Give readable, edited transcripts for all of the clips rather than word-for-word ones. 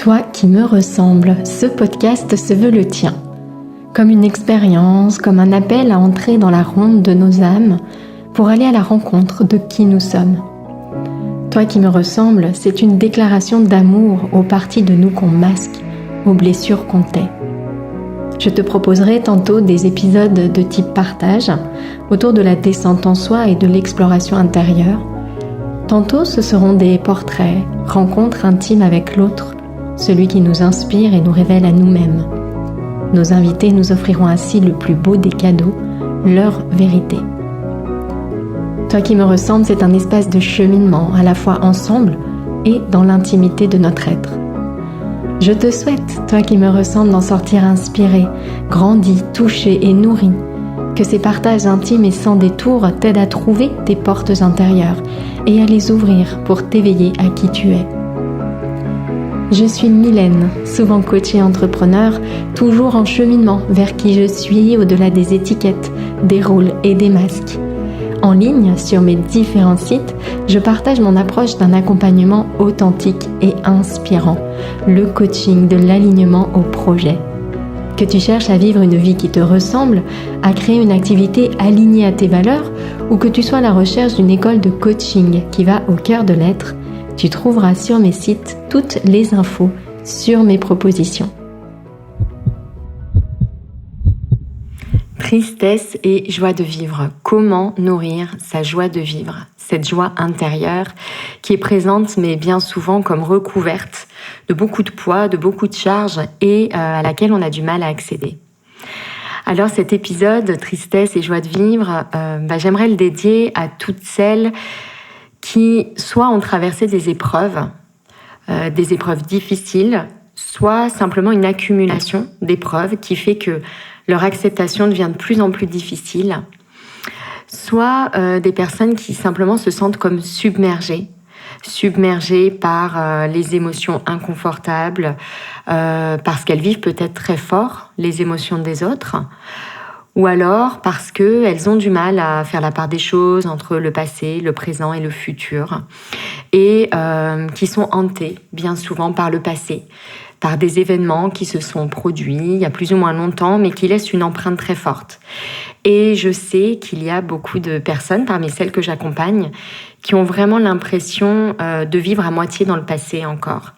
Toi qui me ressembles, ce podcast se veut le tien. Comme une expérience, comme un appel à entrer dans la ronde de nos âmes pour aller à la rencontre de qui nous sommes. Toi qui me ressembles, c'est une déclaration d'amour aux parties de nous qu'on masque, aux blessures qu'on tait. Je te proposerai tantôt des épisodes de type partage autour de la descente en soi et de l'exploration intérieure. Tantôt ce seront des portraits, rencontres intimes avec l'autre, celui qui nous inspire et nous révèle à nous-mêmes. Nos invités nous offriront ainsi le plus beau des cadeaux, leur vérité. Toi qui me ressembles, c'est un espace de cheminement, à la fois ensemble et dans l'intimité de notre être. Je te souhaite, toi qui me ressembles, d'en sortir inspiré, grandi, touché et nourri. Que ces partages intimes et sans détour t'aident à trouver tes portes intérieures et à les ouvrir pour t'éveiller à qui tu es. Je suis Mylène, souvent coach et entrepreneur, toujours en cheminement vers qui je suis au-delà des étiquettes, des rôles et des masques. En ligne, sur mes différents sites, je partage mon approche d'un accompagnement authentique et inspirant, le coaching de l'alignement au projet. Que tu cherches à vivre une vie qui te ressemble, à créer une activité alignée à tes valeurs, ou que tu sois à la recherche d'une école de coaching qui va au cœur de l'être, tu trouveras sur mes sites toutes les infos sur mes propositions. Tristesse et joie de vivre. Comment nourrir sa joie de vivre? Cette joie intérieure qui est présente mais bien souvent comme recouverte de beaucoup de poids, de beaucoup de charges et à laquelle on a du mal à accéder. Alors cet épisode, Tristesse et joie de vivre, j'aimerais le dédier à toutes celles qui soit ont traversé des épreuves difficiles, soit simplement une accumulation d'épreuves qui fait que leur acceptation devient de plus en plus difficile, soit des personnes qui simplement se sentent comme submergées par les émotions inconfortables, parce qu'elles vivent peut-être très fort les émotions des autres, ou alors parce qu'elles ont du mal à faire la part des choses entre le passé, le présent et le futur, et qui sont hantées bien souvent par le passé, par des événements qui se sont produits il y a plus ou moins longtemps, mais qui laissent une empreinte très forte. Et je sais qu'il y a beaucoup de personnes, parmi celles que j'accompagne, qui ont vraiment l'impression de vivre à moitié dans le passé encore,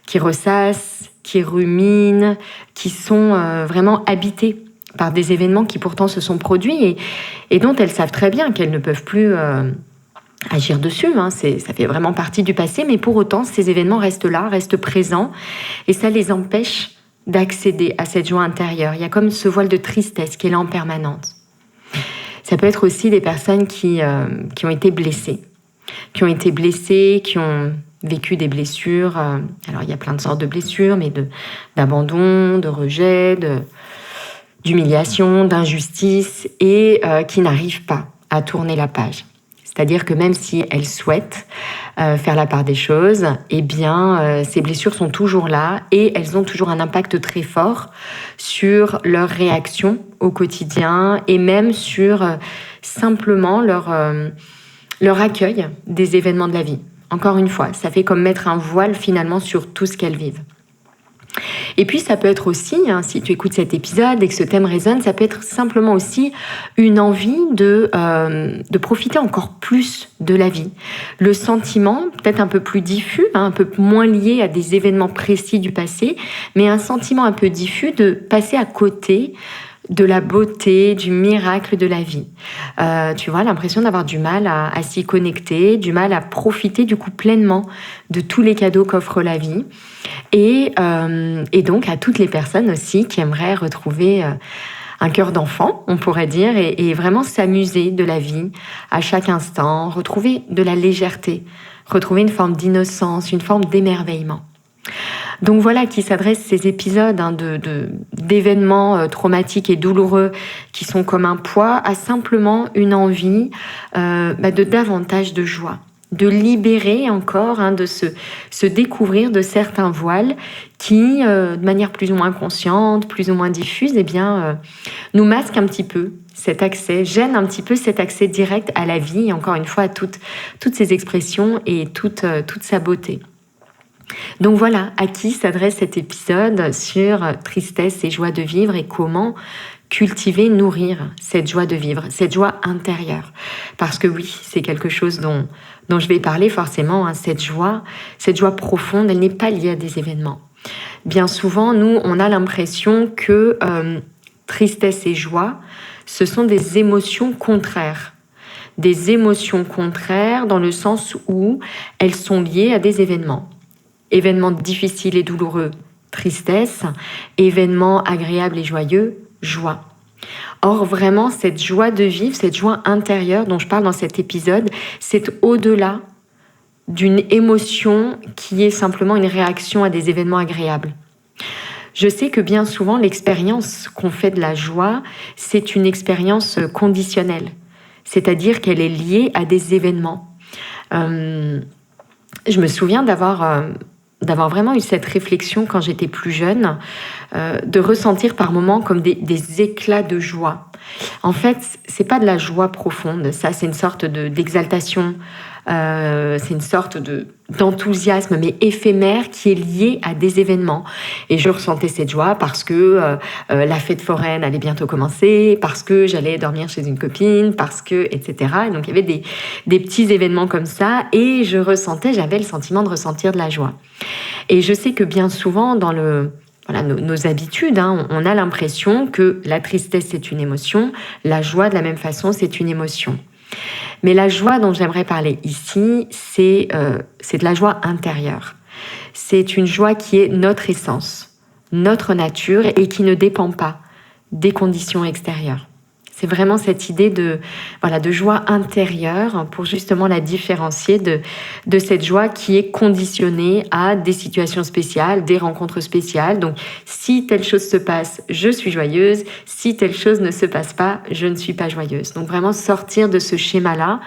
qui ressassent, qui ruminent, qui sont vraiment habitées par des événements qui pourtant se sont produits et dont elles savent très bien qu'elles ne peuvent plus agir dessus. Ça fait vraiment partie du passé, mais pour autant, ces événements restent là, restent présents, et ça les empêche d'accéder à cette joie intérieure. Il y a comme ce voile de tristesse qui est là en permanence. Ça peut être aussi des personnes qui ont été blessées, qui ont vécu des blessures. Alors, il y a plein de sortes de blessures, mais d'abandon, de rejet, d'humiliation, d'injustice, et qui n'arrivent pas à tourner la page. C'est-à-dire que même si elles souhaitent faire la part des choses, eh bien, ces blessures sont toujours là et elles ont toujours un impact très fort sur leur réaction au quotidien et même sur simplement leur accueil des événements de la vie. Encore une fois, ça fait comme mettre un voile finalement sur tout ce qu'elles vivent. Et puis ça peut être aussi, si tu écoutes cet épisode et que ce thème résonne, ça peut être simplement aussi une envie de profiter encore plus de la vie. Le sentiment, peut-être un peu plus diffus, un peu moins lié à des événements précis du passé, mais un sentiment un peu diffus de passer à côté de la beauté, du miracle de la vie. Tu vois, l'impression d'avoir du mal à s'y connecter, du mal à profiter du coup pleinement de tous les cadeaux qu'offre la vie. Et donc à toutes les personnes aussi qui aimeraient retrouver un cœur d'enfant, on pourrait dire, et vraiment s'amuser de la vie à chaque instant, retrouver de la légèreté, retrouver une forme d'innocence, une forme d'émerveillement. Donc voilà qui s'adressent ces épisodes d'événements traumatiques et douloureux qui sont comme un poids à simplement une envie de davantage de joie, de libérer encore, de se découvrir de certains voiles qui, de manière plus ou moins consciente, plus ou moins diffuse, nous masquent un petit peu cet accès, gênent un petit peu cet accès direct à la vie et encore une fois à toutes ces expressions et toute sa beauté. Donc voilà, à qui s'adresse cet épisode sur tristesse et joie de vivre et comment cultiver, nourrir cette joie de vivre, cette joie intérieure. Parce que oui, c'est quelque chose dont je vais parler forcément, hein, cette joie profonde, elle n'est pas liée à des événements. Bien souvent, nous, on a l'impression que tristesse et joie, ce sont des émotions contraires. Des émotions contraires dans le sens où elles sont liées à des événements. Événements difficiles et douloureux, tristesse. Événements agréables et joyeux, joie. Or, vraiment, cette joie de vivre, cette joie intérieure dont je parle dans cet épisode, c'est au-delà d'une émotion qui est simplement une réaction à des événements agréables. Je sais que bien souvent, l'expérience qu'on fait de la joie, c'est une expérience conditionnelle, c'est-à-dire qu'elle est liée à des événements. Je me souviens d'avoir vraiment eu cette réflexion quand j'étais plus jeune, de ressentir par moments comme des éclats de joie. En fait, c'est pas de la joie profonde, ça c'est une sorte d'exaltation, c'est une sorte d'enthousiasme mais éphémère qui est lié à des événements. Et je ressentais cette joie parce que la fête foraine allait bientôt commencer, parce que j'allais dormir chez une copine, parce que, etc. Et donc il y avait des petits événements comme ça et j'avais le sentiment de ressentir de la joie. Et je sais que bien souvent dans nos habitudes, hein, on a l'impression que la tristesse c'est une émotion, la joie de la même façon c'est une émotion. Mais la joie dont j'aimerais parler ici, c'est de la joie intérieure. C'est une joie qui est notre essence, notre nature et qui ne dépend pas des conditions extérieures. C'est vraiment cette idée de joie intérieure pour justement la différencier de cette joie qui est conditionnée à des situations spéciales, des rencontres spéciales. Donc, si telle chose se passe, je suis joyeuse. Si telle chose ne se passe pas, je ne suis pas joyeuse. Donc, vraiment sortir de ce schéma-là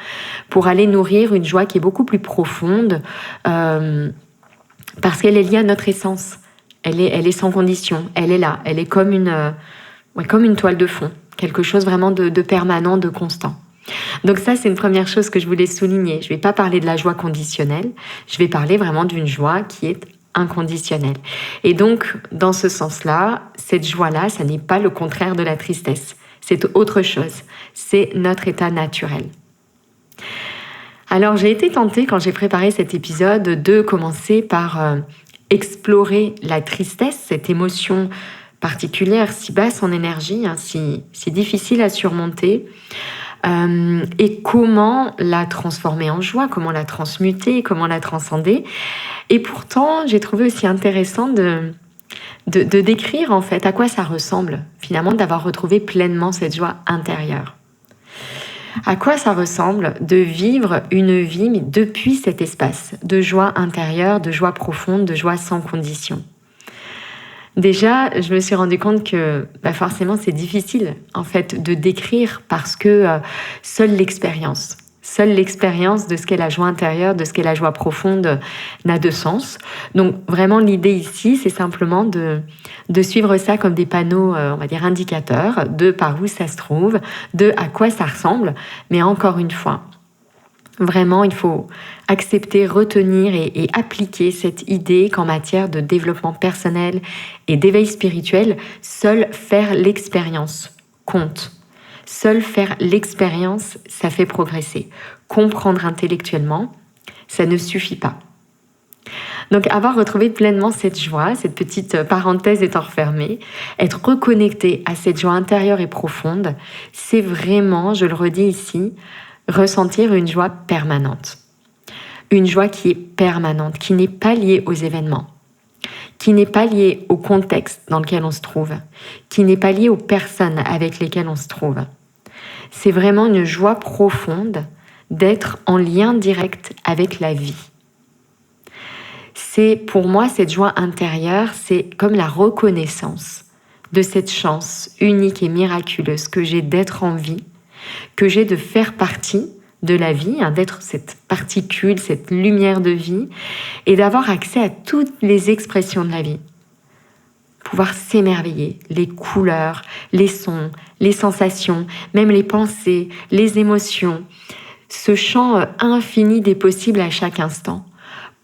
pour aller nourrir une joie qui est beaucoup plus profonde parce qu'elle est liée à notre essence. Elle est sans condition. Elle est là. Elle est comme une toile de fond. Quelque chose vraiment de permanent, de constant. Donc ça, c'est une première chose que je voulais souligner. Je ne vais pas parler de la joie conditionnelle, je vais parler vraiment d'une joie qui est inconditionnelle. Et donc, dans ce sens-là, cette joie-là, ça n'est pas le contraire de la tristesse. C'est autre chose. C'est notre état naturel. Alors, j'ai été tentée, quand j'ai préparé cet épisode, de commencer par explorer la tristesse, cette émotion particulière, si basse en énergie, hein, si difficile à surmonter, et comment la transformer en joie, comment la transmuter, comment la transcender. Et pourtant, j'ai trouvé aussi intéressant de décrire en fait à quoi ça ressemble, finalement, d'avoir retrouvé pleinement cette joie intérieure. À quoi ça ressemble de vivre une vie mais depuis cet espace de joie intérieure, de joie profonde, de joie sans condition. Déjà, je me suis rendu compte que forcément c'est difficile en fait de décrire parce que seule l'expérience de ce qu'est la joie intérieure, de ce qu'est la joie profonde n'a de sens. Donc vraiment l'idée ici, c'est simplement de suivre ça comme des panneaux, on va dire indicateurs, de par où ça se trouve, de à quoi ça ressemble. Mais encore une fois, vraiment, il faut accepter, retenir et appliquer cette idée qu'en matière de développement personnel et d'éveil spirituel, seul faire l'expérience compte. Seul faire l'expérience, ça fait progresser. Comprendre intellectuellement, ça ne suffit pas. Donc avoir retrouvé pleinement cette joie, cette petite parenthèse étant refermée, être reconnecté à cette joie intérieure et profonde, c'est vraiment, je le redis ici, ressentir une joie permanente. Une joie qui est permanente, qui n'est pas liée aux événements, qui n'est pas liée au contexte dans lequel on se trouve, qui n'est pas liée aux personnes avec lesquelles on se trouve. C'est vraiment une joie profonde d'être en lien direct avec la vie. C'est pour moi cette joie intérieure, c'est comme la reconnaissance de cette chance unique et miraculeuse que j'ai d'être en vie, que j'ai de faire partie de la vie, d'être cette particule, cette lumière de vie, et d'avoir accès à toutes les expressions de la vie. Pouvoir s'émerveiller, les couleurs, les sons, les sensations, même les pensées, les émotions, ce champ infini des possibles à chaque instant.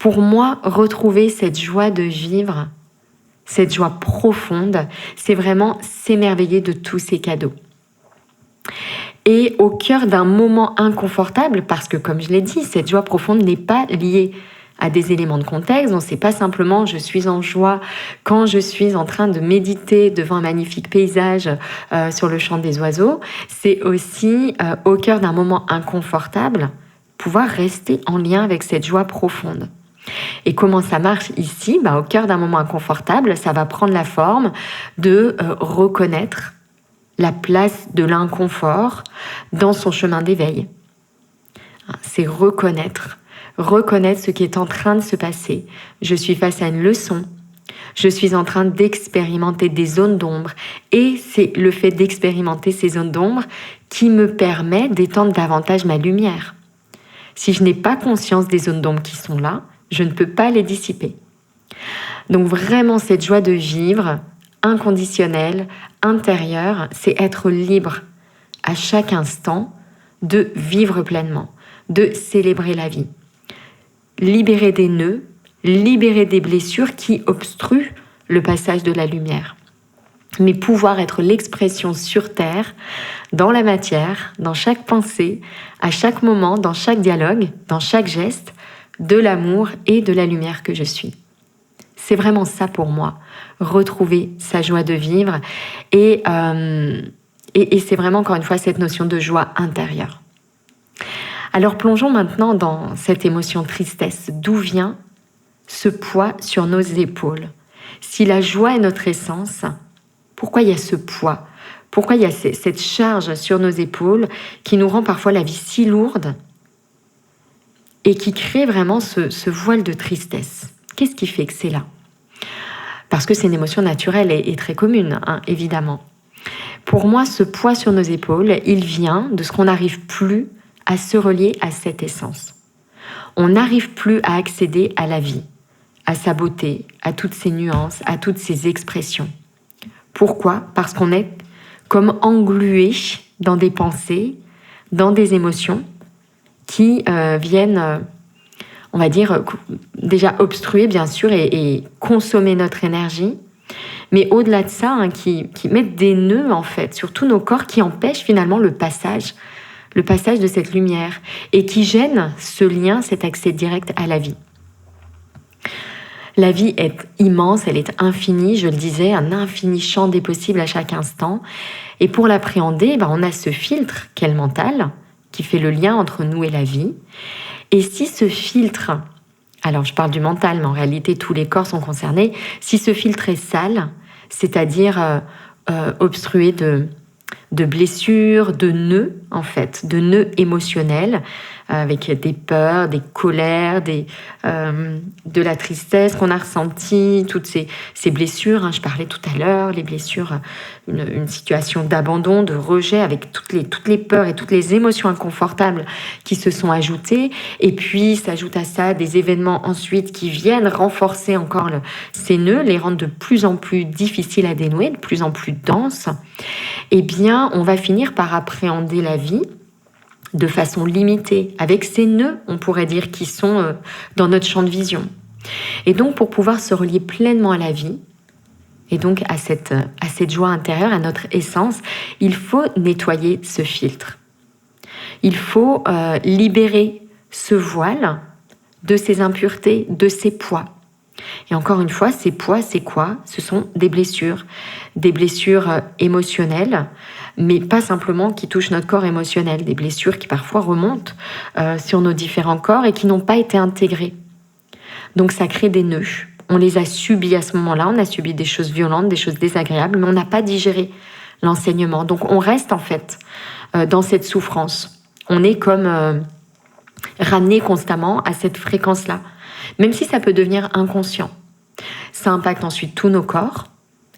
Pour moi, retrouver cette joie de vivre, cette joie profonde, c'est vraiment s'émerveiller de tous ces cadeaux. Et au cœur d'un moment inconfortable, parce que comme je l'ai dit, cette joie profonde n'est pas liée à des éléments de contexte. Donc c'est pas simplement je suis en joie quand je suis en train de méditer devant un magnifique paysage sur le chant des oiseaux. C'est aussi au cœur d'un moment inconfortable, pouvoir rester en lien avec cette joie profonde. Et comment ça marche ici ? Au cœur d'un moment inconfortable, ça va prendre la forme de reconnaître la place de l'inconfort dans son chemin d'éveil. C'est reconnaître ce qui est en train de se passer. Je suis face à une leçon, je suis en train d'expérimenter des zones d'ombre et c'est le fait d'expérimenter ces zones d'ombre qui me permet d'étendre davantage ma lumière. Si je n'ai pas conscience des zones d'ombre qui sont là, je ne peux pas les dissiper. Donc vraiment cette joie de vivre, inconditionnelle, intérieure, c'est être libre à chaque instant de vivre pleinement, de célébrer la vie. Libérer des nœuds, libérer des blessures qui obstruent le passage de la lumière. Mais pouvoir être l'expression sur terre, dans la matière, dans chaque pensée, à chaque moment, dans chaque dialogue, dans chaque geste, de l'amour et de la lumière que je suis. C'est vraiment ça pour moi, retrouver sa joie de vivre et c'est vraiment encore une fois cette notion de joie intérieure. Alors plongeons maintenant dans cette émotion tristesse. D'où vient ce poids sur nos épaules ? Si la joie est notre essence, pourquoi il y a ce poids ? Pourquoi il y a cette charge sur nos épaules qui nous rend parfois la vie si lourde et qui crée vraiment ce voile de tristesse ? Qu'est-ce qui fait que c'est là ? Parce que c'est une émotion naturelle et très commune, évidemment. Pour moi, ce poids sur nos épaules, il vient de ce qu'on n'arrive plus à se relier à cette essence. On n'arrive plus à accéder à la vie, à sa beauté, à toutes ses nuances, à toutes ses expressions. Pourquoi ? Parce qu'on est comme englué dans des pensées, dans des émotions qui viennent, on va dire, déjà obstruer bien sûr et consommer notre énergie, mais au-delà de ça, qui mettent des nœuds en fait sur tous nos corps qui empêchent finalement le passage de cette lumière et qui gênent ce lien, cet accès direct à la vie. La vie est immense, elle est infinie, je le disais, un infini champ des possibles à chaque instant. Et pour l'appréhender, on a ce filtre qu'est le mental, qui fait le lien entre nous et la vie. Et si ce filtre, alors je parle du mental, mais en réalité tous les corps sont concernés, si ce filtre est sale, c'est-à-dire obstrué de blessures, de nœuds en fait, de nœuds émotionnels, avec des peurs, des colères, de la tristesse qu'on a ressentie, toutes ces blessures, je parlais tout à l'heure, les blessures, une situation d'abandon, de rejet, avec toutes les peurs et toutes les émotions inconfortables qui se sont ajoutées, et puis s'ajoutent à ça des événements ensuite qui viennent renforcer encore ces nœuds, les rendre de plus en plus difficiles à dénouer, de plus en plus denses. Eh bien, on va finir par appréhender la vie de façon limitée, avec ces nœuds, on pourrait dire, qui sont dans notre champ de vision. Et donc, pour pouvoir se relier pleinement à la vie, et donc à cette joie intérieure, à notre essence, il faut nettoyer ce filtre. Il faut libérer ce voile de ces impuretés, de ces poids. Et encore une fois, ces poids, c'est quoi ? Ce sont des blessures émotionnelles, mais pas simplement qui touchent notre corps émotionnel, des blessures qui parfois remontent sur nos différents corps et qui n'ont pas été intégrées. Donc ça crée des nœuds. On les a subis à ce moment-là, on a subi des choses violentes, des choses désagréables, mais on n'a pas digéré l'enseignement. Donc on reste en fait dans cette souffrance. On est comme ramené constamment à cette fréquence-là, même si ça peut devenir inconscient. Ça impacte ensuite tous nos corps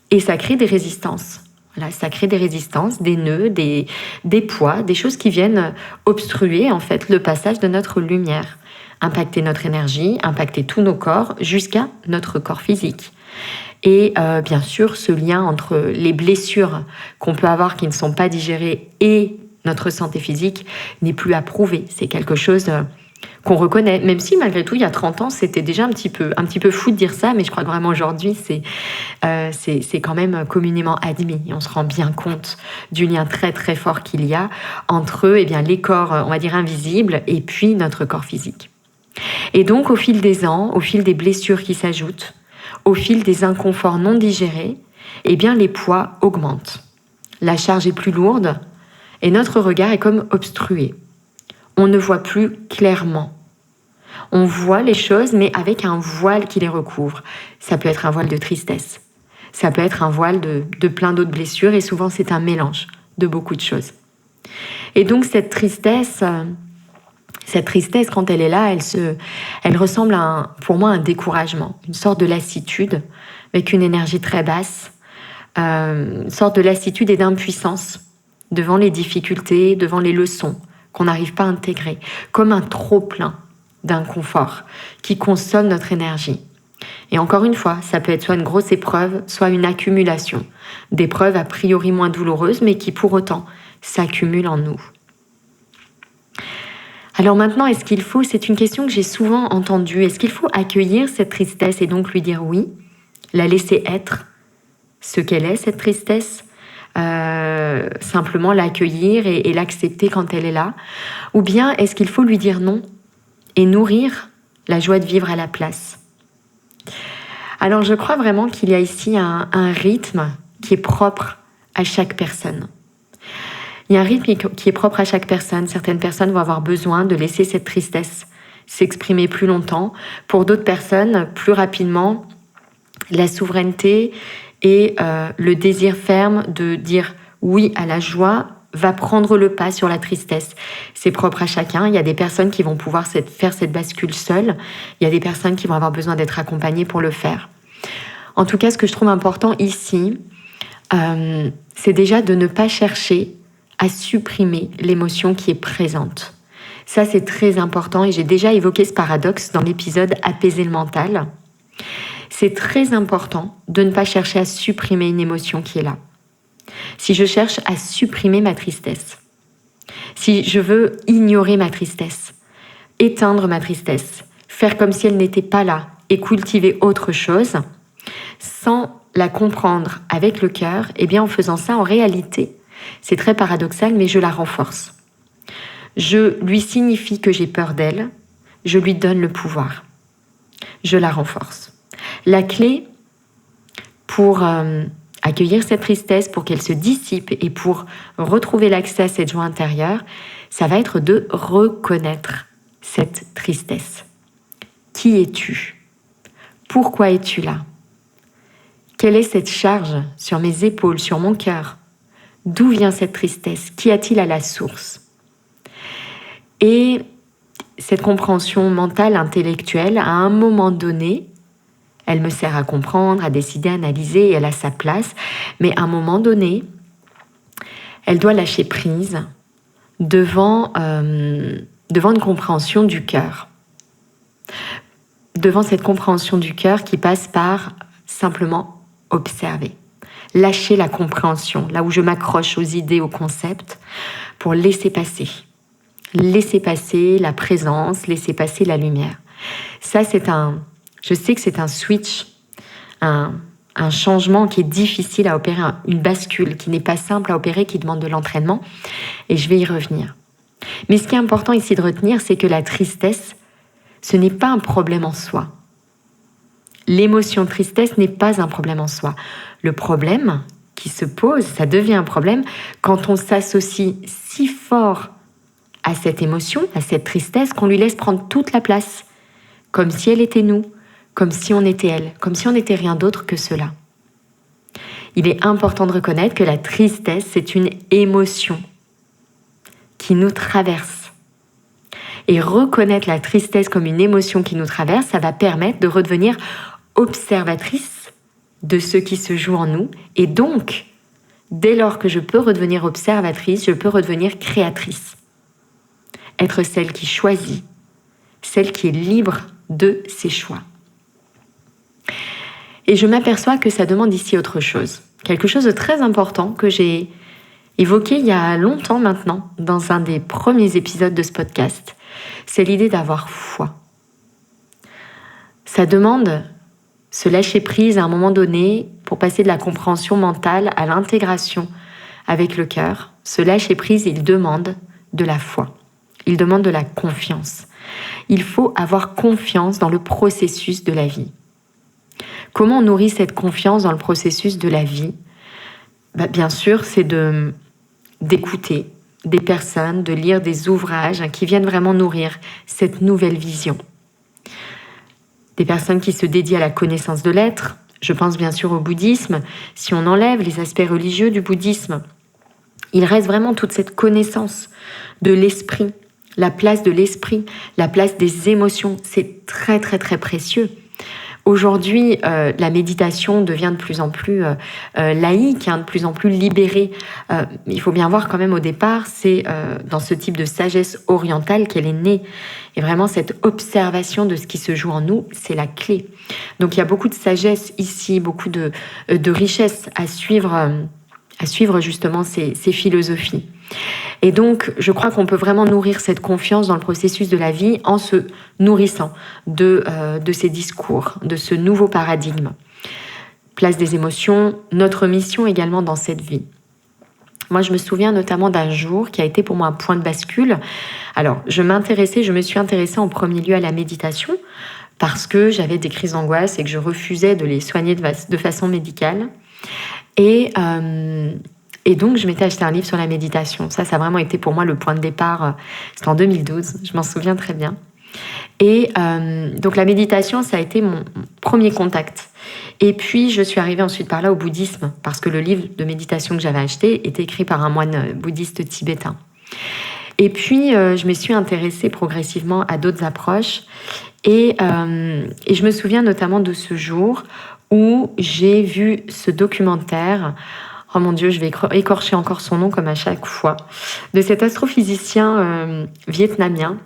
et ça crée des résistances. Voilà, ça crée des résistances, des nœuds, des poids, des choses qui viennent obstruer en fait le passage de notre lumière, impacter notre énergie, impacter tous nos corps jusqu'à notre corps physique. Et bien sûr, ce lien entre les blessures qu'on peut avoir qui ne sont pas digérées et notre santé physique n'est plus à prouver. C'est quelque chose qu'on reconnaît, même si malgré tout, il y a 30 ans, c'était déjà un petit peu fou de dire ça, mais je crois que vraiment aujourd'hui, c'est quand même communément admis. Et on se rend bien compte du lien très très fort qu'il y a entre les corps, on va dire, invisibles et puis notre corps physique. Et donc, au fil des ans, au fil des blessures qui s'ajoutent, au fil des inconforts non digérés, les poids augmentent. La charge est plus lourde et notre regard est comme obstrué. On ne voit plus clairement. On voit les choses, mais avec un voile qui les recouvre. Ça peut être un voile de tristesse. Ça peut être un voile de plein d'autres blessures, et souvent c'est un mélange de beaucoup de choses. Et donc cette tristesse, quand elle est là, elle ressemble pour moi à un découragement, une sorte de lassitude avec une énergie très basse, une sorte de lassitude et d'impuissance devant les difficultés, devant les leçons qu'on n'arrive pas à intégrer, comme un trop-plein d'inconfort qui consomme notre énergie. Et encore une fois, ça peut être soit une grosse épreuve, soit une accumulation d'épreuves a priori moins douloureuses, mais qui pour autant s'accumulent en nous. Alors maintenant, c'est une question que j'ai souvent entendue, est-ce qu'il faut accueillir cette tristesse et donc lui dire oui, la laisser être ce qu'elle est, cette tristesse, simplement l'accueillir et l'accepter quand elle est là, ou bien est-ce qu'il faut lui dire non et nourrir la joie de vivre à la place? Alors je crois vraiment qu'il y a ici un rythme qui est propre à chaque personne. Il y a un rythme qui est propre à chaque personne. Certaines personnes vont avoir besoin de laisser cette tristesse s'exprimer plus longtemps. Pour d'autres personnes, plus rapidement, la souveraineté et le désir ferme de dire oui à la joie va prendre le pas sur la tristesse. C'est propre à chacun. Il y a des personnes qui vont pouvoir faire cette bascule seules. Il y a des personnes qui vont avoir besoin d'être accompagnées pour le faire. En tout cas, ce que je trouve important ici, c'est déjà de ne pas chercher à supprimer l'émotion qui est présente. Ça, c'est très important et j'ai déjà évoqué ce paradoxe dans l'épisode « Apaiser le mental ». C'est très important de ne pas chercher à supprimer une émotion qui est là. Si je cherche à supprimer ma tristesse, si je veux ignorer ma tristesse, éteindre ma tristesse, faire comme si elle n'était pas là et cultiver autre chose, sans la comprendre avec le cœur, en faisant ça, en réalité, c'est très paradoxal, mais je la renforce. Je lui signifie que j'ai peur d'elle, je lui donne le pouvoir. Je la renforce. La clé pour accueillir cette tristesse, pour qu'elle se dissipe et pour retrouver l'accès à cette joie intérieure, ça va être de reconnaître cette tristesse. Qui es-tu? Pourquoi es-tu là? Quelle est cette charge sur mes épaules, sur mon cœur? D'où vient cette tristesse? Qu'y a-t-il à la source? Et cette compréhension mentale, intellectuelle, à un moment donné, elle me sert à comprendre, à décider, à analyser, et elle a sa place. Mais à un moment donné, elle doit lâcher prise devant une compréhension du cœur. Devant cette compréhension du cœur qui passe par simplement observer. Lâcher la compréhension, là où je m'accroche aux idées, aux concepts, pour laisser passer. Laisser passer la présence, laisser passer la lumière. Ça, je sais que c'est un switch, un changement qui est difficile à opérer, une bascule qui n'est pas simple à opérer, qui demande de l'entraînement, et je vais y revenir. Mais ce qui est important ici de retenir, c'est que la tristesse, ce n'est pas un problème en soi. L'émotion tristesse n'est pas un problème en soi. Le problème qui se pose, ça devient un problème quand on s'associe si fort à cette émotion, à cette tristesse, qu'on lui laisse prendre toute la place, comme si elle était nous, comme si on était elle, comme si on n'était rien d'autre que cela. Il est important de reconnaître que la tristesse, c'est une émotion qui nous traverse. Et reconnaître la tristesse comme une émotion qui nous traverse, ça va permettre de redevenir observatrice de ce qui se joue en nous. Et donc, dès lors que je peux redevenir observatrice, je peux redevenir créatrice. Être celle qui choisit, celle qui est libre de ses choix. Et je m'aperçois que ça demande ici autre chose. Quelque chose de très important que j'ai évoqué il y a longtemps maintenant, dans un des premiers épisodes de ce podcast. c'est l'idée d'avoir foi. Ça demande se lâcher prise à un moment donné pour passer de la compréhension mentale à l'intégration avec le cœur. Se lâcher prise, il demande de la foi. Il demande de la confiance. Il faut avoir confiance dans le processus de la vie. Comment on nourrit cette confiance dans le processus de la vie ? Bien sûr, c'est d'écouter des personnes, de lire des ouvrages qui viennent vraiment nourrir cette nouvelle vision. Des personnes qui se dédient à la connaissance de l'être. Je pense bien sûr au bouddhisme. Si on enlève les aspects religieux du bouddhisme, il reste vraiment toute cette connaissance de l'esprit, la place de l'esprit, la place des émotions. C'est très très très précieux. Aujourd'hui, la méditation devient de plus en plus laïque, de plus en plus libérée. Il faut bien voir quand même au départ, c'est dans ce type de sagesse orientale qu'elle est née. Et vraiment, cette observation de ce qui se joue en nous, c'est la clé. Donc il y a beaucoup de sagesse ici, beaucoup de richesse à suivre justement ces philosophies. Et donc, je crois qu'on peut vraiment nourrir cette confiance dans le processus de la vie en se nourrissant de ces discours, de ce nouveau paradigme. Place des émotions, notre mission également dans cette vie. Moi, je me souviens notamment d'un jour qui a été pour moi un point de bascule. Alors, je me suis intéressée en premier lieu à la méditation parce que j'avais des crises d'angoisse et que je refusais de les soigner de façon médicale. Et donc, je m'étais acheté un livre sur la méditation. Ça a vraiment été pour moi le point de départ. C'était en 2012, je m'en souviens très bien. Et donc, la méditation, ça a été mon premier contact. Et puis, je suis arrivée ensuite par là au bouddhisme, parce que le livre de méditation que j'avais acheté était écrit par un moine bouddhiste tibétain. Et puis, je me suis intéressée progressivement à d'autres approches. Et je me souviens notamment de ce jour où j'ai vu ce documentaire. Oh mon Dieu, je vais écorcher encore son nom comme à chaque fois, de cet astrophysicien vietnamien.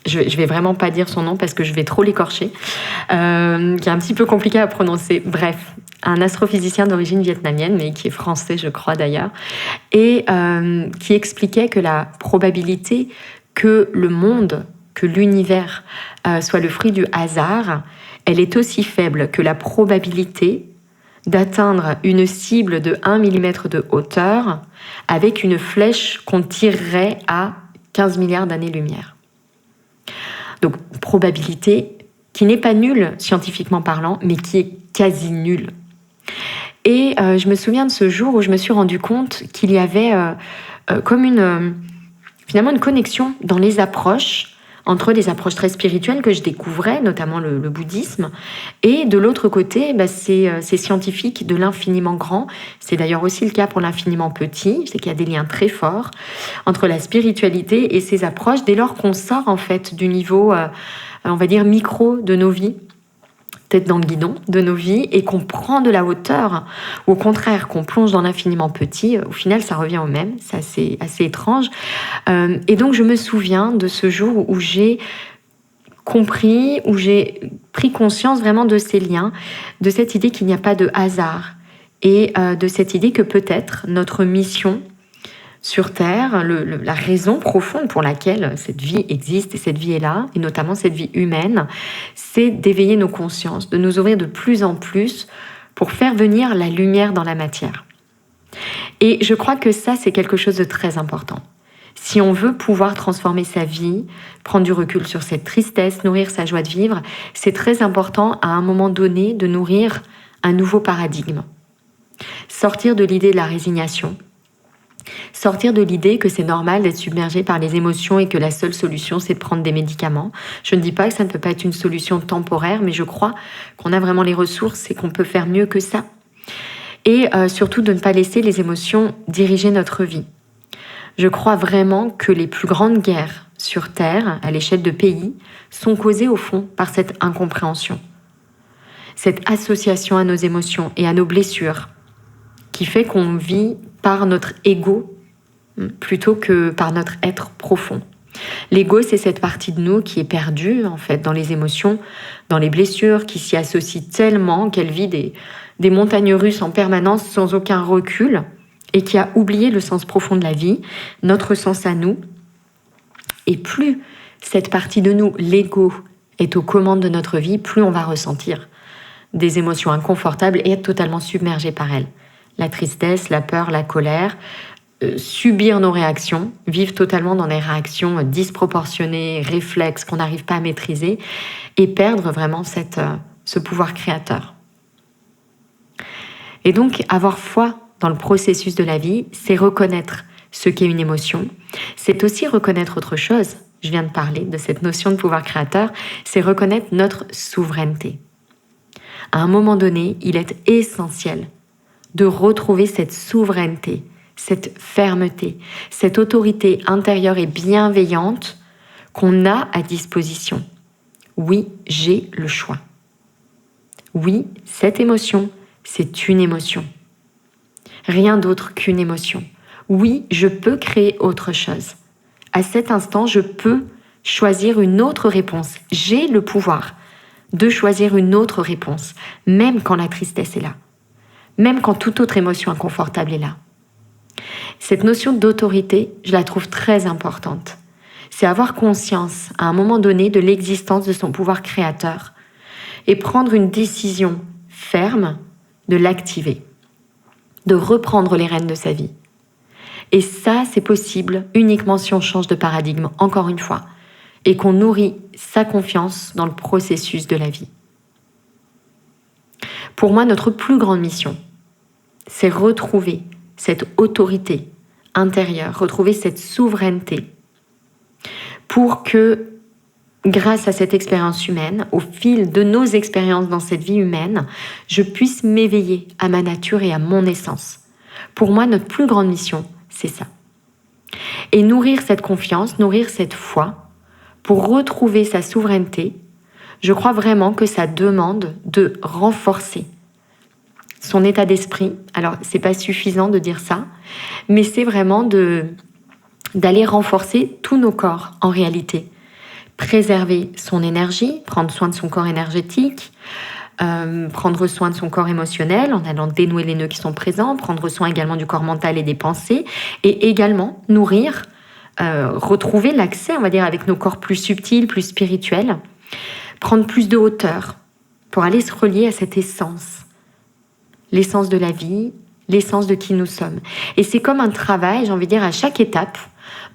Je vais vraiment pas dire son nom parce que je vais trop l'écorcher, qui est un petit peu compliqué à prononcer. Bref, un astrophysicien d'origine vietnamienne, mais qui est français, je crois d'ailleurs, et qui expliquait que la probabilité que le monde, que l'univers soit le fruit du hasard, elle est aussi faible que la probabilité d'atteindre une cible de 1 mm de hauteur avec une flèche qu'on tirerait à 15 milliards d'années-lumière. Donc, probabilité qui n'est pas nulle scientifiquement parlant, mais qui est quasi nulle. Et je me souviens de ce jour où je me suis rendu compte qu'il y avait comme finalement une connexion dans les approches, entre les approches très spirituelles que je découvrais, notamment le bouddhisme, et de l'autre côté, ces scientifiques de l'infiniment grand. C'est d'ailleurs aussi le cas pour l'infiniment petit. C'est qu'il y a des liens très forts entre la spiritualité et ces approches, dès lors qu'on sort en fait du niveau, on va dire, micro de nos vies, tête dans le guidon de nos vies, et qu'on prend de la hauteur, ou au contraire qu'on plonge dans l'infiniment petit. Au final, ça revient au même. C'est assez étrange. Et donc, je me souviens de ce jour où j'ai compris, où j'ai pris conscience vraiment de ces liens, de cette idée qu'il n'y a pas de hasard, et de cette idée que peut-être notre mission sur Terre, la raison profonde pour laquelle cette vie existe et cette vie est là, et notamment cette vie humaine, c'est d'éveiller nos consciences, de nous ouvrir de plus en plus pour faire venir la lumière dans la matière. Et je crois que ça, c'est quelque chose de très important. Si on veut pouvoir transformer sa vie, prendre du recul sur cette tristesse, nourrir sa joie de vivre, c'est très important à un moment donné de nourrir un nouveau paradigme. Sortir de l'idée de la résignation, sortir de l'idée que c'est normal d'être submergé par les émotions et que la seule solution, c'est de prendre des médicaments. Je ne dis pas que ça ne peut pas être une solution temporaire, mais je crois qu'on a vraiment les ressources et qu'on peut faire mieux que ça. Et surtout de ne pas laisser les émotions diriger notre vie. Je crois vraiment que les plus grandes guerres sur Terre, à l'échelle de pays, sont causées au fond par cette incompréhension. Cette association à nos émotions et à nos blessures, qui fait qu'on vit par notre ego plutôt que par notre être profond. L'ego, c'est cette partie de nous qui est perdue en fait dans les émotions, dans les blessures, qui s'y associe tellement qu'elle vit des montagnes russes en permanence sans aucun recul et qui a oublié le sens profond de la vie, notre sens à nous. Et plus cette partie de nous, l'ego, est aux commandes de notre vie, plus on va ressentir des émotions inconfortables et être totalement submergé par elles. La tristesse, la peur, la colère, subir nos réactions, vivre totalement dans des réactions disproportionnées, réflexes qu'on n'arrive pas à maîtriser et perdre vraiment ce pouvoir créateur. Et donc, avoir foi dans le processus de la vie, c'est reconnaître ce qu'est une émotion. C'est aussi reconnaître autre chose. Je viens de parler de cette notion de pouvoir créateur. C'est reconnaître notre souveraineté. À un moment donné, il est essentiel de retrouver cette souveraineté, cette fermeté, cette autorité intérieure et bienveillante qu'on a à disposition. Oui, j'ai le choix. Oui, cette émotion, c'est une émotion. Rien d'autre qu'une émotion. Oui, je peux créer autre chose. À cet instant, je peux choisir une autre réponse. J'ai le pouvoir de choisir une autre réponse, même quand la tristesse est là, même quand toute autre émotion inconfortable est là. Cette notion d'autorité, je la trouve très importante. C'est avoir conscience, à un moment donné, de l'existence de son pouvoir créateur et prendre une décision ferme de l'activer, de reprendre les rênes de sa vie. Et ça, c'est possible uniquement si on change de paradigme, encore une fois, et qu'on nourrit sa confiance dans le processus de la vie. Pour moi, notre plus grande mission, c'est retrouver cette autorité intérieure, retrouver cette souveraineté pour que, grâce à cette expérience humaine, au fil de nos expériences dans cette vie humaine, je puisse m'éveiller à ma nature et à mon essence. Pour moi, notre plus grande mission, c'est ça. Et nourrir cette confiance, nourrir cette foi, pour retrouver sa souveraineté, je crois vraiment que ça demande de renforcer son état d'esprit. Alors, c'est pas suffisant de dire ça, mais c'est vraiment d'aller renforcer tous nos corps en réalité. Préserver son énergie, prendre soin de son corps énergétique, prendre soin de son corps émotionnel en allant dénouer les nœuds qui sont présents, prendre soin également du corps mental et des pensées, et également nourrir, retrouver l'accès, on va dire, avec nos corps plus subtils, plus spirituels, prendre plus de hauteur pour aller se relier à cette essence, l'essence de la vie, l'essence de qui nous sommes. Et c'est comme un travail, j'ai envie de dire, à chaque étape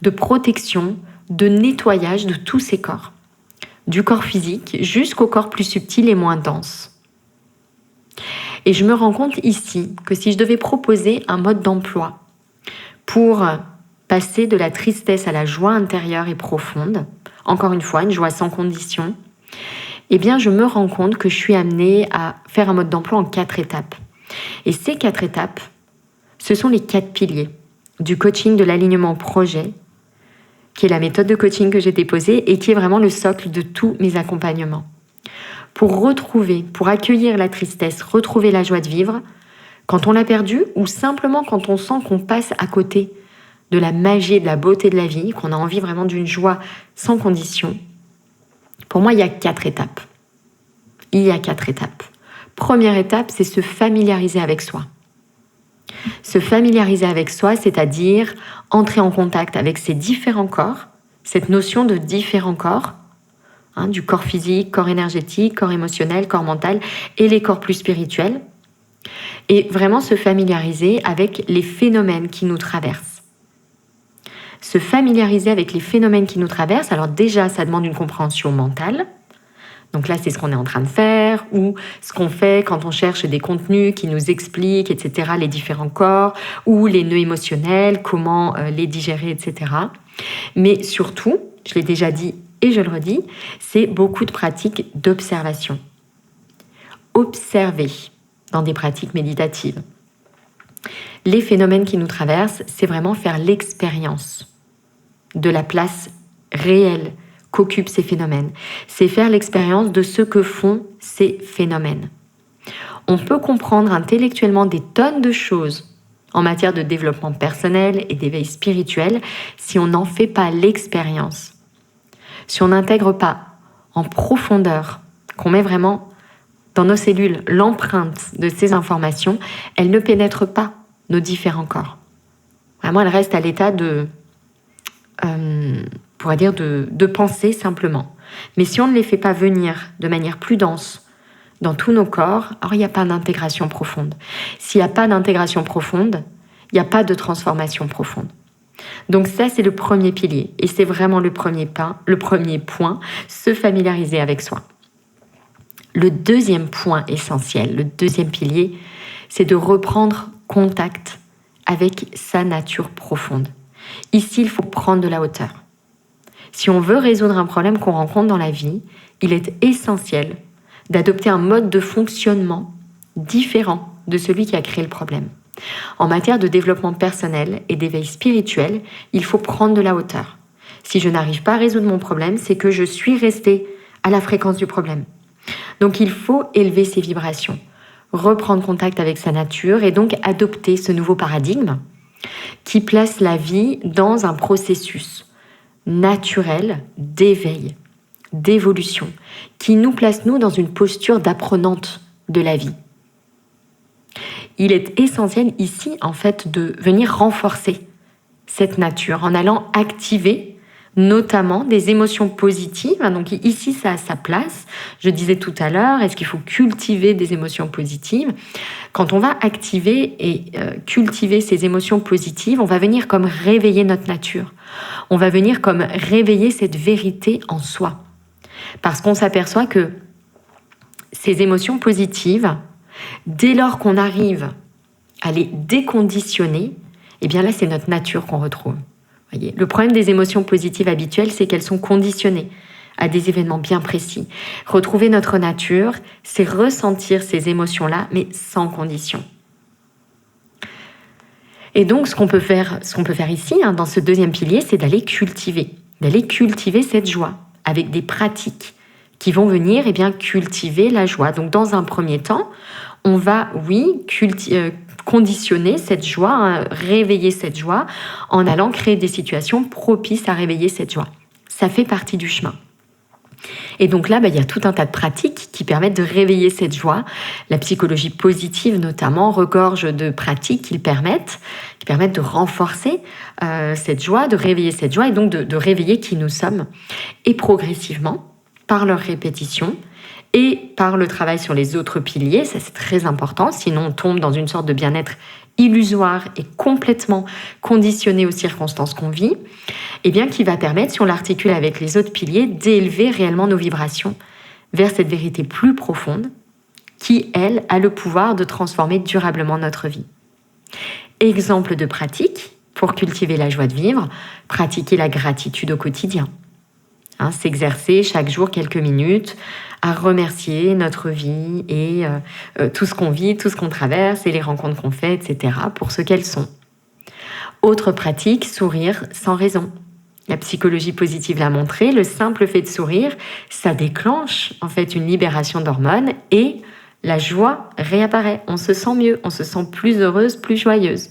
de protection, de nettoyage de tous ces corps, du corps physique jusqu'au corps plus subtil et moins dense. Et je me rends compte ici que si je devais proposer un mode d'emploi pour passer de la tristesse à la joie intérieure et profonde, encore une fois, une joie sans condition, eh bien je me rends compte que je suis amenée à faire un mode d'emploi en 4 étapes. Et ces 4 étapes, ce sont les 4 piliers du coaching de l'alignement au projet, qui est la méthode de coaching que j'ai déposée et qui est vraiment le socle de tous mes accompagnements. Pour retrouver, pour accueillir la tristesse, retrouver la joie de vivre, quand on l'a perdue ou simplement quand on sent qu'on passe à côté de la magie et de la beauté de la vie, qu'on a envie vraiment d'une joie sans condition, pour moi, il y a 4 étapes. Il y a 4 étapes. Première étape, c'est se familiariser avec soi. Se familiariser avec soi, c'est-à-dire entrer en contact avec ces différents corps, cette notion de différents corps, du corps physique, corps énergétique, corps émotionnel, corps mental et les corps plus spirituels, et vraiment se familiariser avec les phénomènes qui nous traversent. Se familiariser avec les phénomènes qui nous traversent, alors déjà, ça demande une compréhension mentale. Donc là, c'est ce qu'on est en train de faire, ou ce qu'on fait quand on cherche des contenus qui nous expliquent, etc., les différents corps, ou les nœuds émotionnels, comment les digérer, etc. Mais surtout, je l'ai déjà dit et je le redis, c'est beaucoup de pratiques d'observation. Observer dans des pratiques méditatives. Les phénomènes qui nous traversent, c'est vraiment faire l'expérience de la place réelle qu'occupent ces phénomènes. C'est faire l'expérience de ce que font ces phénomènes. On peut comprendre intellectuellement des tonnes de choses en matière de développement personnel et d'éveil spirituel si on n'en fait pas l'expérience. Si on n'intègre pas en profondeur, qu'on met vraiment dans nos cellules l'empreinte de ces informations, elles ne pénètrent pas nos différents corps. Vraiment, elles restent à l'état de pourrait dire de penser simplement. Mais si on ne les fait pas venir de manière plus dense dans tous nos corps, alors il n'y a pas d'intégration profonde. S'il n'y a pas d'intégration profonde, il n'y a pas de transformation profonde. Donc ça, c'est le premier pilier. Et c'est vraiment le premier point, se familiariser avec soi. Le deuxième point essentiel, le deuxième pilier, c'est de reprendre contact avec sa nature profonde. Ici, il faut prendre de la hauteur. Si on veut résoudre un problème qu'on rencontre dans la vie, il est essentiel d'adopter un mode de fonctionnement différent de celui qui a créé le problème. En matière de développement personnel et d'éveil spirituel, il faut prendre de la hauteur. Si je n'arrive pas à résoudre mon problème, c'est que je suis restée à la fréquence du problème. Donc il faut élever ses vibrations, reprendre contact avec sa nature et donc adopter ce nouveau paradigme qui place la vie dans un processus naturel d'éveil, d'évolution, qui nous place, nous, dans une posture d'apprenante de la vie. Il est essentiel ici, en fait, de venir renforcer cette nature en allant activer notamment des émotions positives. Donc ici, ça a sa place. Je disais tout à l'heure, est-ce qu'il faut cultiver des émotions positives ? Quand on va activer et cultiver ces émotions positives, on va venir comme réveiller notre nature. On va venir comme réveiller cette vérité en soi. Parce qu'on s'aperçoit que ces émotions positives, dès lors qu'on arrive à les déconditionner, eh bien là, c'est notre nature qu'on retrouve. Voyez, le problème des émotions positives habituelles, c'est qu'elles sont conditionnées à des événements bien précis. Retrouver notre nature, c'est ressentir ces émotions-là, mais sans condition. Et donc, ce qu'on peut faire ici, dans ce deuxième pilier, c'est d'aller cultiver cette joie avec des pratiques qui vont venir cultiver la joie. Donc, dans un premier temps, on va, conditionner cette joie, réveiller cette joie en allant créer des situations propices à réveiller cette joie. Ça fait partie du chemin. Et donc là, il y a tout un tas de pratiques qui permettent de réveiller cette joie. La psychologie positive, notamment, regorge de pratiques qui permettent de renforcer cette joie, de réveiller cette joie et donc de réveiller qui nous sommes. Et progressivement, par leur répétition et par le travail sur les autres piliers, ça c'est très important, sinon on tombe dans une sorte de bien-être illusoire et complètement conditionné aux circonstances qu'on vit, qui va permettre, si on l'articule avec les autres piliers, d'élever réellement nos vibrations vers cette vérité plus profonde qui, elle, a le pouvoir de transformer durablement notre vie. Exemple de pratique, pour cultiver la joie de vivre, pratiquer la gratitude au quotidien. S'exercer chaque jour quelques minutes à remercier notre vie et tout ce qu'on vit, tout ce qu'on traverse et les rencontres qu'on fait, etc., pour ce qu'elles sont. Autre pratique, sourire sans raison. La psychologie positive l'a montré, le simple fait de sourire, ça déclenche en fait une libération d'hormones et la joie réapparaît. On se sent mieux, on se sent plus heureuse, plus joyeuse.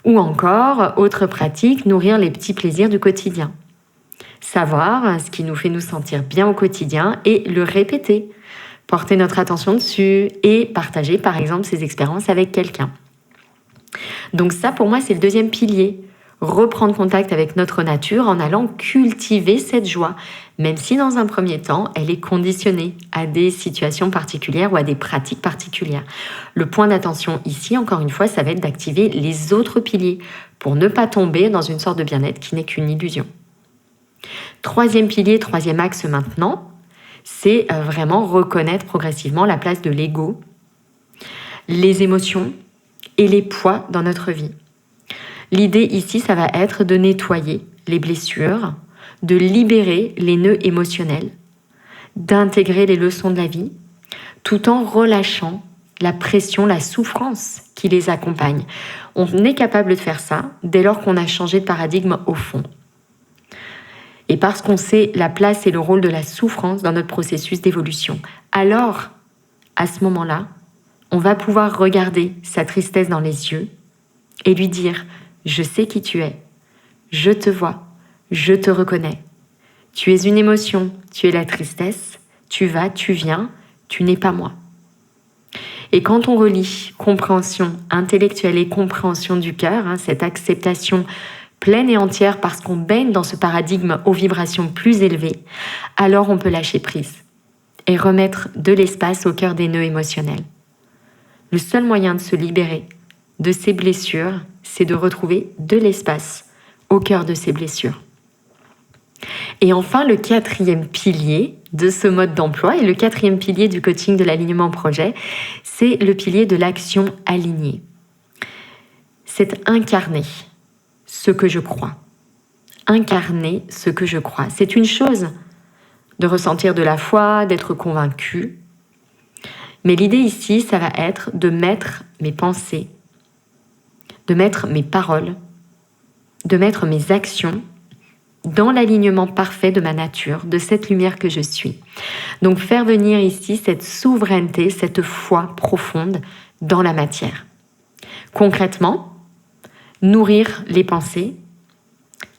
Ou encore, autre pratique, nourrir les petits plaisirs du quotidien. Savoir ce qui nous fait nous sentir bien au quotidien et le répéter. Porter notre attention dessus et partager par exemple ces expériences avec quelqu'un. Donc ça pour moi c'est le deuxième pilier. Reprendre contact avec notre nature en allant cultiver cette joie, même si dans un premier temps elle est conditionnée à des situations particulières ou à des pratiques particulières. Le point d'attention ici, encore une fois, ça va être d'activer les autres piliers pour ne pas tomber dans une sorte de bien-être qui n'est qu'une illusion. Troisième pilier, troisième axe maintenant, c'est vraiment reconnaître progressivement la place de l'ego, les émotions et les poids dans notre vie. L'idée ici, ça va être de nettoyer les blessures, de libérer les nœuds émotionnels, d'intégrer les leçons de la vie, tout en relâchant la pression, la souffrance qui les accompagne. On est capable de faire ça dès lors qu'on a changé de paradigme au fond. Et parce qu'on sait la place et le rôle de la souffrance dans notre processus d'évolution. Alors, à ce moment-là, on va pouvoir regarder sa tristesse dans les yeux et lui dire « Je sais qui tu es, je te vois, je te reconnais. Tu es une émotion, tu es la tristesse, tu vas, tu viens, tu n'es pas moi. » Et quand on relie compréhension intellectuelle et compréhension du cœur, cette acceptation pleine et entière parce qu'on baigne dans ce paradigme aux vibrations plus élevées, alors on peut lâcher prise et remettre de l'espace au cœur des nœuds émotionnels. Le seul moyen de se libérer de ces blessures, c'est de retrouver de l'espace au cœur de ces blessures. Et enfin, le 4e pilier de ce mode d'emploi et le 4e pilier du coaching de l'alignement projet, c'est le pilier de l'action alignée. C'est incarner ce que je crois. Incarner ce que je crois. C'est une chose de ressentir de la foi, d'être convaincu. Mais l'idée ici, ça va être de mettre mes pensées, de mettre mes paroles, de mettre mes actions dans l'alignement parfait de ma nature, de cette lumière que je suis. Donc faire venir ici cette souveraineté, cette foi profonde dans la matière. Concrètement, nourrir les pensées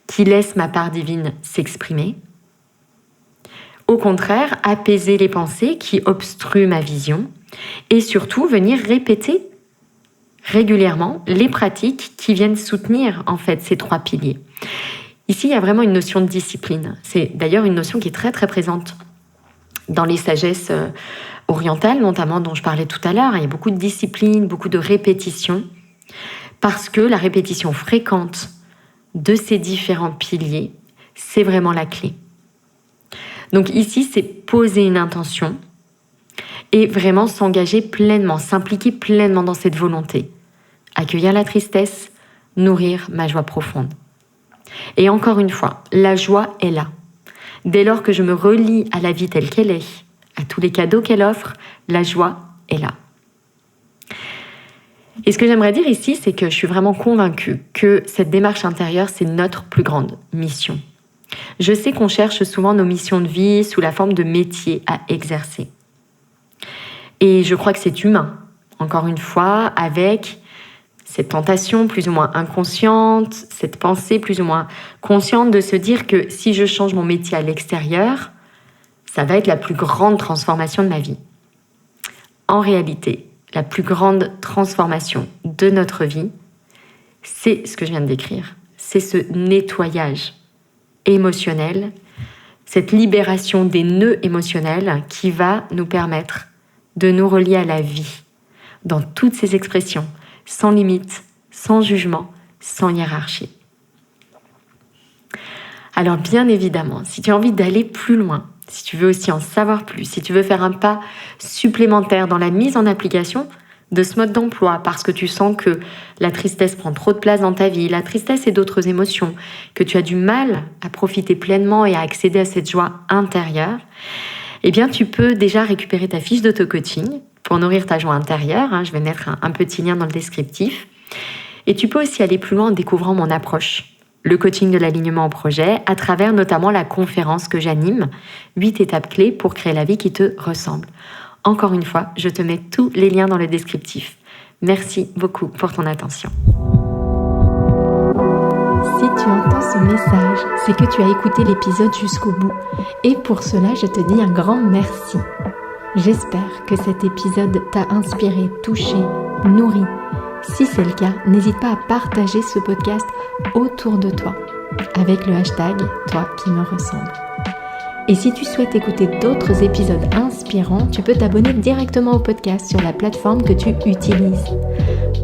qui laissent ma part divine s'exprimer. Au contraire, apaiser les pensées qui obstruent ma vision et surtout venir répéter régulièrement les pratiques qui viennent soutenir en fait ces 3 piliers. Ici, il y a vraiment une notion de discipline. C'est d'ailleurs une notion qui est très très présente dans les sagesses orientales, notamment dont je parlais tout à l'heure. Il y a beaucoup de discipline, beaucoup de répétition, parce que la répétition fréquente de ces différents piliers, c'est vraiment la clé. Donc ici, c'est poser une intention et vraiment s'engager pleinement, s'impliquer pleinement dans cette volonté. Accueillir la tristesse, nourrir ma joie profonde. Et encore une fois, la joie est là. Dès lors que je me relie à la vie telle qu'elle est, à tous les cadeaux qu'elle offre, la joie est là. Et ce que j'aimerais dire ici, c'est que je suis vraiment convaincue que cette démarche intérieure, c'est notre plus grande mission. Je sais qu'on cherche souvent nos missions de vie sous la forme de métiers à exercer. Et je crois que c'est humain, encore une fois, avec cette tentation plus ou moins inconsciente, cette pensée plus ou moins consciente de se dire que si je change mon métier à l'extérieur, ça va être la plus grande transformation de ma vie. En réalité, la plus grande transformation de notre vie, c'est ce que je viens de décrire. C'est ce nettoyage émotionnel, cette libération des nœuds émotionnels qui va nous permettre de nous relier à la vie dans toutes ses expressions, sans limite, sans jugement, sans hiérarchie. Alors bien évidemment, si tu as envie d'aller plus loin, si tu veux aussi en savoir plus, si tu veux faire un pas supplémentaire dans la mise en application de ce mode d'emploi, parce que tu sens que la tristesse prend trop de place dans ta vie, la tristesse et d'autres émotions, que tu as du mal à profiter pleinement et à accéder à cette joie intérieure, eh bien tu peux déjà récupérer ta fiche d'auto-coaching pour nourrir ta joie intérieure. Je vais mettre un petit lien dans le descriptif. Et tu peux aussi aller plus loin en découvrant mon approche, le coaching de l'alignement en projet, à travers notamment la conférence que j'anime, 8 étapes clés pour créer la vie qui te ressemble. Encore une fois, je te mets tous les liens dans le descriptif. Merci beaucoup pour ton attention. Si tu entends ce message, c'est que tu as écouté l'épisode jusqu'au bout. Et pour cela, je te dis un grand merci. J'espère que cet épisode t'a inspiré, touché, nourri. Si c'est le cas, n'hésite pas à partager ce podcast autour de toi avec le hashtag Toi qui me ressemble. Et si tu souhaites écouter d'autres épisodes inspirants, tu peux t'abonner directement au podcast sur la plateforme que tu utilises.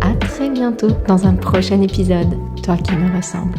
À très bientôt dans un prochain épisode, Toi qui me ressemble.